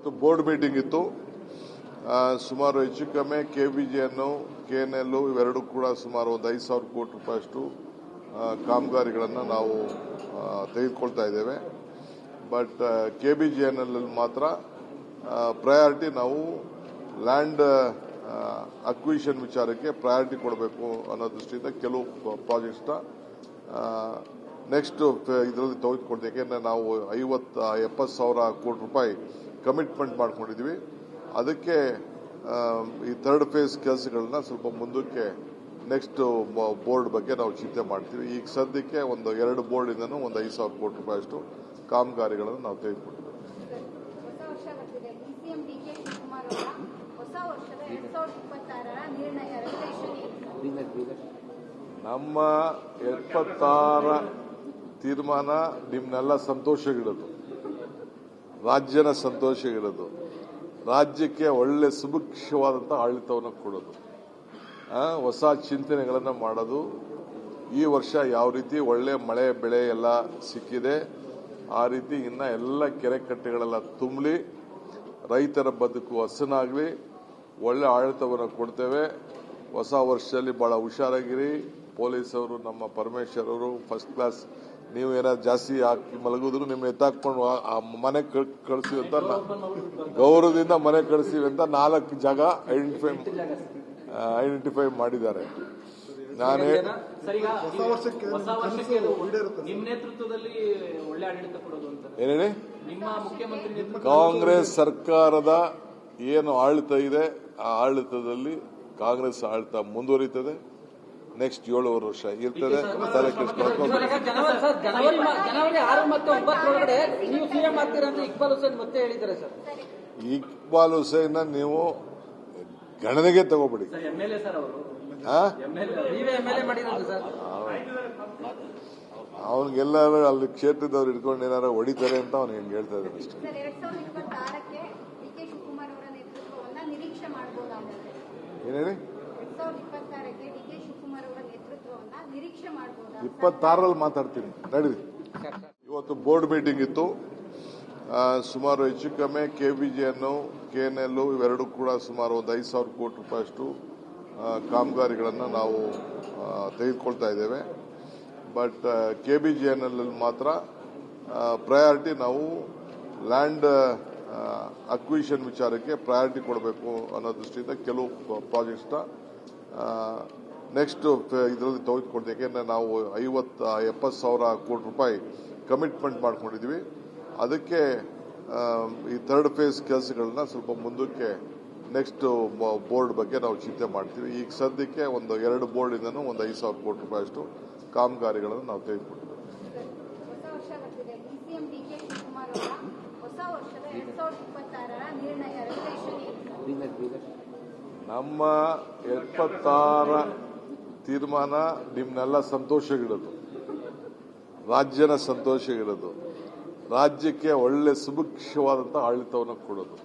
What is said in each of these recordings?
ಇವತ್ತು board meeting ಇತ್ತು. ಸುಮಾರು ಹೆಚ್ಚು ಕಮ್ಮಿ KBJN, KNL ಇವೆರಡೂ ಕೂಡ ಸುಮಾರು ಒಂದು 5,000 ಕೋಟಿ ರೂಪಾಯಿಯಷ್ಟು ಕಾಮಗಾರಿಗಳನ್ನು ನಾವು ತೆಗೆದುಕೊಳ್ತಾ ಇದ್ದೇವೆ. ಬಟ್ KBJNL ಮಾತ್ರ ಪ್ರಯಾರಿಟಿ ನಾವು ಲ್ಯಾಂಡ್ ಅಕ್ವಿಷನ್ ವಿಚಾರಕ್ಕೆ ಪ್ರಯಾರಿಟಿ ಕೊಡಬೇಕು ಅನ್ನೋ ದೃಷ್ಟಿಯಿಂದ ಕೆಲವು ಪ್ರಾಜೆಕ್ಟ್ಸ್ನ ನೆಕ್ಸ್ಟ್ ಇದರಲ್ಲಿ ತೆಗೆದುಕೊಳ್ತೀವಿ. ಯಾಕೆಂದರೆ ನಾವು 50-70 ಕೋಟಿ ರೂಪಾಯಿ ಕಮಿಟ್ಮೆಂಟ್ ಮಾಡ್ಕೊಂಡಿದ್ವಿ. ಅದಕ್ಕೆ ಈ ಥರ್ಡ್ ಫೇಸ್ ಕೆಲಸಗಳನ್ನ ಸ್ವಲ್ಪ ಮುಂದಕ್ಕೆ ನೆಕ್ಸ್ಟ್ ಬೋರ್ಡ್ ಬಗ್ಗೆ ನಾವು ಚಿಂತೆ ಮಾಡ್ತೀವಿ. ಈಗ ಸದ್ಯಕ್ಕೆ ಒಂದು 2 ಬೋರ್ಡಿಂದನೂ ಒಂದು 5,000 ಕೋಟಿ ರೂಪಾಯಿಯಷ್ಟು ಕಾಮಗಾರಿಗಳನ್ನು ನಾವು ತೆಗೆದುಕೊಂಡಿದ್ದೇವೆ. ನಮ್ಮ 76 ತೀರ್ಮಾನ ನಿಮ್ನೆಲ್ಲ ಸಂತೋಷಗಿಡೋದು, ರಾಜ್ಯನ ಸಂತೋಷಗಿಡೋದು, ರಾಜ್ಯಕ್ಕೆ ಒಳ್ಳೆ ಸುಭಿಕ್ಷವಾದಂತಹ ಆಡಳಿತವನ್ನು ಕೊಡೋದು, ಹೊಸ ಚಿಂತನೆಗಳನ್ನು ಮಾಡೋದು. ಈ ವರ್ಷ ಯಾವ ರೀತಿ ಒಳ್ಳೆ ಮಳೆ ಬೆಳೆ ಎಲ್ಲ ಸಿಕ್ಕಿದೆ ಆ ರೀತಿ ಇನ್ನ ಎಲ್ಲ ಕೆರೆ ಕಟ್ಟೆಗಳೆಲ್ಲ ತುಂಬಲಿ, ರೈತರ ಬದುಕು ಹಸನಾಗಲಿ, ಒಳ್ಳೆ ಆಡಳಿತವನ್ನು ಕೊಡ್ತೇವೆ. ಹೊಸ ವರ್ಷದಲ್ಲಿ ಬಹಳ ಹುಷಾರಾಗಿರಿ. ಪೊಲೀಸವರು, ನಮ್ಮ ಪರಮೇಶ್ವರ್ ಅವರು ಫಸ್ಟ್ ಕ್ಲಾಸ್. ನೀವು ಏನಾದ್ರು ಜಾಸ್ತಿ ಹಾಕಿ ಮಲಗಿದ್ರು ನಿಮ್ಮ ಎತ್ತಾಕೊಂಡು ಮನೆ ಕಳಿಸಿ ಅಂತ ಗೌರವದಿಂದ ಮನೆ ಕಳಿಸ್ತೀವಿ ಅಂತ 4 ಜಾಗ ಐಡೆಂಟಿಫೈ ಮಾಡಿದ್ದಾರೆ. ನಾನೇ ಏನೇಳಿ ಕಾಂಗ್ರೆಸ್ ಸರ್ಕಾರದ ಏನು ಆಡಳಿತ ಇದೆ ಆ ಆಡಳಿತದಲ್ಲಿ ಕಾಂಗ್ರೆಸ್ ಆಡಳಿತ ಮುಂದುವರಿಯುತ್ತದೆ. ನೆಕ್ಸ್ಟ್ 7 ವರ್ಷ ಇರ್ತದೆ. ತಲೆ ಕೆಡಿಸ್ಕೊಂಡು ಜನವರಿ 6 ಮತ್ತು 9 ನೀವು ಸಿಎಂ ಆಗ್ತೀರಾ ಅಂತ ಇಕ್ಬಾಲ್ ಹುಸೇನ್ ಮತ್ತೆ ಹೇಳಿದ್ದಾರೆ ಸರ್. ಇಕ್ಬಾಲ್ ಹುಸೇನ್ ನೀವು ಗಣನೆಗೆ ತಗೋಬಿಡಿ. ಅವನಿಗೆಲ್ಲರೂ ಅಲ್ಲಿ ಕ್ಷೇತ್ರದವ್ರು ಹಿಡ್ಕೊಂಡು ಏನಾರು ಹೊಡಿತಾರೆ ಅಂತ ಅವ್ನು ಹೆಂಗೆ ಹೇಳ್ತಾ ಇದ್ದಾನೆ ಅಷ್ಟೇ. ಏನ್ ಹೇಳಿ 26ರಲ್ಲಿ ಮಾತಾಡ್ತೀನಿ ನಡೀರಿ. ಇವತ್ತು ಬೋರ್ಡ್ ಮೀಟಿಂಗ್ ಇತ್ತು. ಸುಮಾರು ಹೆಚ್ಚು ಕಮ್ಮಿ KBJN, KNL ಇವೆರಡೂ ಕೂಡ ಸುಮಾರು ಒಂದು 5,000 ಕೋಟಿ ರೂಪಾಯಿಯಷ್ಟು ಕಾಮಗಾರಿಗಳನ್ನು ನಾವು ತೆಗೆದುಕೊಳ್ತಾ ಇದ್ದೇವೆ. ಬಟ್ KBJNL ಮಾತ್ರ ಪ್ರಯಾರಿಟಿ ನಾವು ಲ್ಯಾಂಡ್ ಅಕ್ವಿಷನ್ ವಿಚಾರಕ್ಕೆ ಪ್ರಯಾರಿಟಿ ಕೊಡಬೇಕು ಅನ್ನೋ ದೃಷ್ಟಿಯಿಂದ ಕೆಲವು ಪ್ರಾಜೆಕ್ಟ್ಸ್ನ ನೆಕ್ಸ್ಟ್ ಇದರಲ್ಲಿ ತೆಗೆದುಕೊಳ್ತೀವಿ. ಯಾಕೆಂದರೆ ನಾವು 50-70 ಕೋಟಿ ರೂಪಾಯಿ ಕಮಿಟ್ಮೆಂಟ್ ಮಾಡ್ಕೊಂಡಿದ್ವಿ. ಅದಕ್ಕೆ ಈ ಥರ್ಡ್ ಫೇಸ್ ಕೆಲಸಗಳನ್ನ ಸ್ವಲ್ಪ ಮುಂದಕ್ಕೆ ನೆಕ್ಸ್ಟ್ ಬೋರ್ಡ್ ಬಗ್ಗೆ ನಾವು ಚಿಂತೆ ಮಾಡ್ತೀವಿ. ಈಗ ಸದ್ಯಕ್ಕೆ ಒಂದು 2 ಬೋರ್ಡಿಂದನೂ ಒಂದು 5,000 ಕೋಟಿ ರೂಪಾಯಿಯಷ್ಟು ಕಾಮಗಾರಿಗಳನ್ನು ನಾವು ತೆಗೆದುಕೊಂಡಿದ್ದೇವೆ. ನಮ್ಮ 76 ತೀರ್ಮಾನ ನಿಮ್ನೆಲ್ಲ ಸಂತೋಷಗಿಡೋದು, ರಾಜ್ಯನ ಸಂತೋಷಗಿಡೋದು, ರಾಜ್ಯಕ್ಕೆ ಒಳ್ಳೆ ಸುಭಿಕ್ಷವಾದಂತಹ ಆಡಳಿತವನ್ನು ಕೊಡೋದು,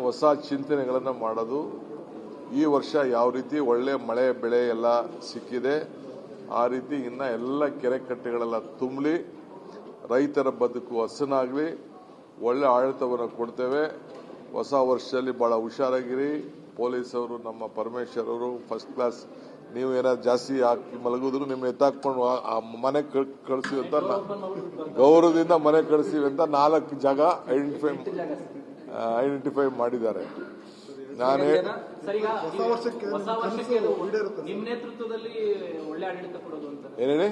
ಹೊಸ ಚಿಂತನೆಗಳನ್ನು ಮಾಡೋದು. ಈ ವರ್ಷ ಯಾವ ರೀತಿ ಒಳ್ಳೆ ಮಳೆ ಬೆಳೆ ಎಲ್ಲ ಸಿಕ್ಕಿದೆ ಆ ರೀತಿ ಇನ್ನ ಎಲ್ಲ ಕೆರೆ ಕಟ್ಟೆಗಳೆಲ್ಲ ತುಂಬಲಿ, ರೈತರ ಬದುಕು ಹಸನಾಗಲಿ, ಒಳ್ಳೆ ಆಡಳಿತವನ್ನು ಕೊಡ್ತೇವೆ. ಹೊಸ ವರ್ಷದಲ್ಲಿ ಬಹಳ ಹುಷಾರಾಗಿರಿ. ಪೊಲೀಸವರು, ನಮ್ಮ ಪರಮೇಶ್ವರ್ ಅವರು ಫಸ್ಟ್ ಕ್ಲಾಸ್. ನೀವು ಏನಾದ್ರು ಜಾಸ್ತಿ ಹಾಕಿ ಮಲಗಿದ್ರು ನಿಮ್ಮ ಎತ್ತಾಕೊಂಡು ಮನೆ ಕಳಿಸಿ ಅಂತ ಗೌರವದಿಂದ ಮನೆ ಕಳಿಸ್ತೀವಿ ಅಂತ 4 ಜಾಗ ಐಡೆಂಟಿಫೈ ಮಾಡಿದ್ದಾರೆ. ನಾನೇ ನಿಮ್ಮ ನೇತೃತ್ವದಲ್ಲಿ ಒಳ್ಳೆ ಆಡಳಿತ ಕೊಡೋದು ಅಂತ ಏನೇಳಿ